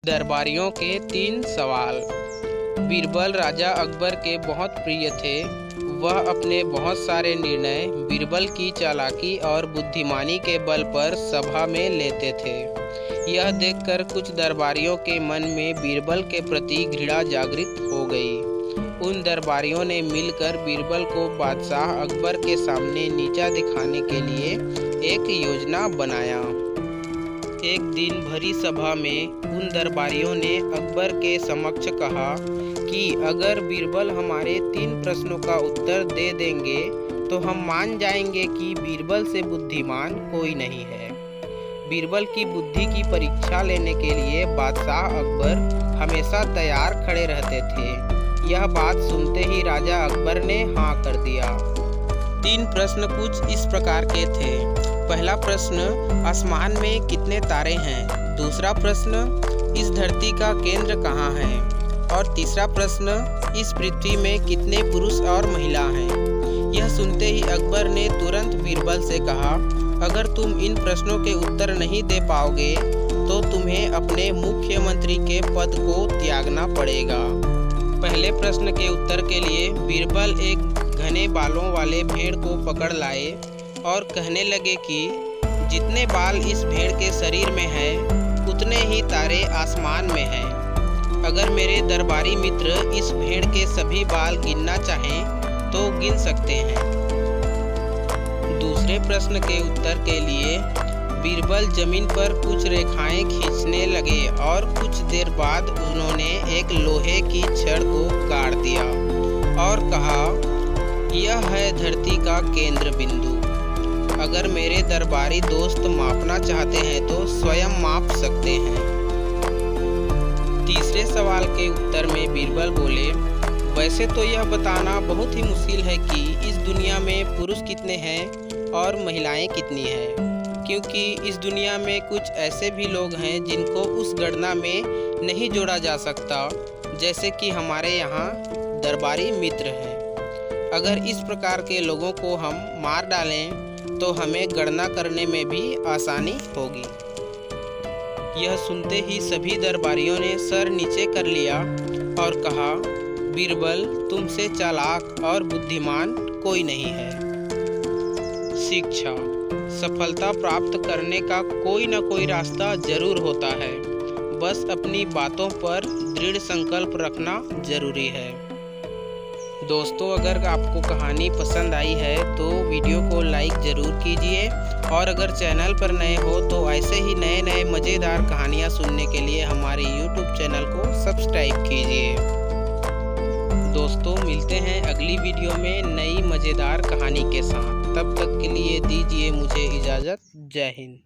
दरबारियों के 3 सवाल। बीरबल राजा अकबर के बहुत प्रिय थे। वह अपने बहुत सारे निर्णय बीरबल की चालाकी और बुद्धिमानी के बल पर सभा में लेते थे। यह देखकर कुछ दरबारियों के मन में बीरबल के प्रति घृणा जागृत हो गई। उन दरबारियों ने मिलकर बीरबल को बादशाह अकबर के सामने नीचा दिखाने के लिए एक योजना बनाया। एक दिन भरी सभा में उन दरबारियों ने अकबर के समक्ष कहा कि अगर बीरबल हमारे 3 प्रश्नों का उत्तर दे देंगे तो हम मान जाएंगे कि बीरबल से बुद्धिमान कोई नहीं है। बीरबल की बुद्धि की परीक्षा लेने के लिए बादशाह अकबर हमेशा तैयार खड़े रहते थे। यह बात सुनते ही राजा अकबर ने हाँ कर दिया। 3 प्रश्न कुछ इस प्रकार के थे। पहला प्रश्न, आसमान में कितने तारे हैं? दूसरा प्रश्न, इस धरती का केंद्र कहाँ है? और तीसरा प्रश्न, इस पृथ्वी में कितने पुरुष और महिला हैं? यह सुनते ही अकबर ने तुरंत बीरबल से कहा, अगर तुम इन प्रश्नों के उत्तर नहीं दे पाओगे तो तुम्हें अपने मुख्यमंत्री के पद को त्यागना पड़ेगा। पहले प्रश्न के उत्तर के लिए बीरबल एक घने बालों वाले भेड़ को पकड़ लाए और कहने लगे कि जितने बाल इस भेड़ के शरीर में हैं, उतने ही तारे आसमान में हैं। अगर मेरे दरबारी मित्र इस भेड़ के सभी बाल गिनना चाहें तो गिन सकते हैं। दूसरे प्रश्न के उत्तर के लिए बीरबल जमीन पर कुछ रेखाएं खींचने लगे और कुछ देर बाद उन्होंने एक लोहे की छड़ को गाड़ दिया और कहा, यह है धरती का केंद्र बिंदु। अगर मेरे दरबारी दोस्त मापना चाहते हैं तो स्वयं माप सकते हैं। तीसरे सवाल के उत्तर में बीरबल बोले, वैसे तो यह बताना बहुत ही मुश्किल है कि इस दुनिया में पुरुष कितने हैं और महिलाएं कितनी हैं, क्योंकि इस दुनिया में कुछ ऐसे भी लोग हैं जिनको उस गणना में नहीं जोड़ा जा सकता, जैसे कि हमारे यहाँ दरबारी मित्र हैं। अगर इस प्रकार के लोगों को हम मार डालें तो हमें गणना करने में भी आसानी होगी। यह सुनते ही सभी दरबारियों ने सर नीचे कर लिया और कहा, बीरबल तुमसे चालाक और बुद्धिमान कोई नहीं है। शिक्षा। सफलता प्राप्त करने का कोई न कोई रास्ता जरूर होता है, बस अपनी बातों पर दृढ़ संकल्प रखना जरूरी है। दोस्तों, अगर आपको कहानी पसंद आई है तो वीडियो को लाइक ज़रूर कीजिए और अगर चैनल पर नए हो तो ऐसे ही नए नए मज़ेदार कहानियाँ सुनने के लिए हमारे YouTube चैनल को सब्सक्राइब कीजिए। दोस्तों, मिलते हैं अगली वीडियो में नई मज़ेदार कहानी के साथ। तब तक के लिए दीजिए मुझे इजाज़त। जय हिंद।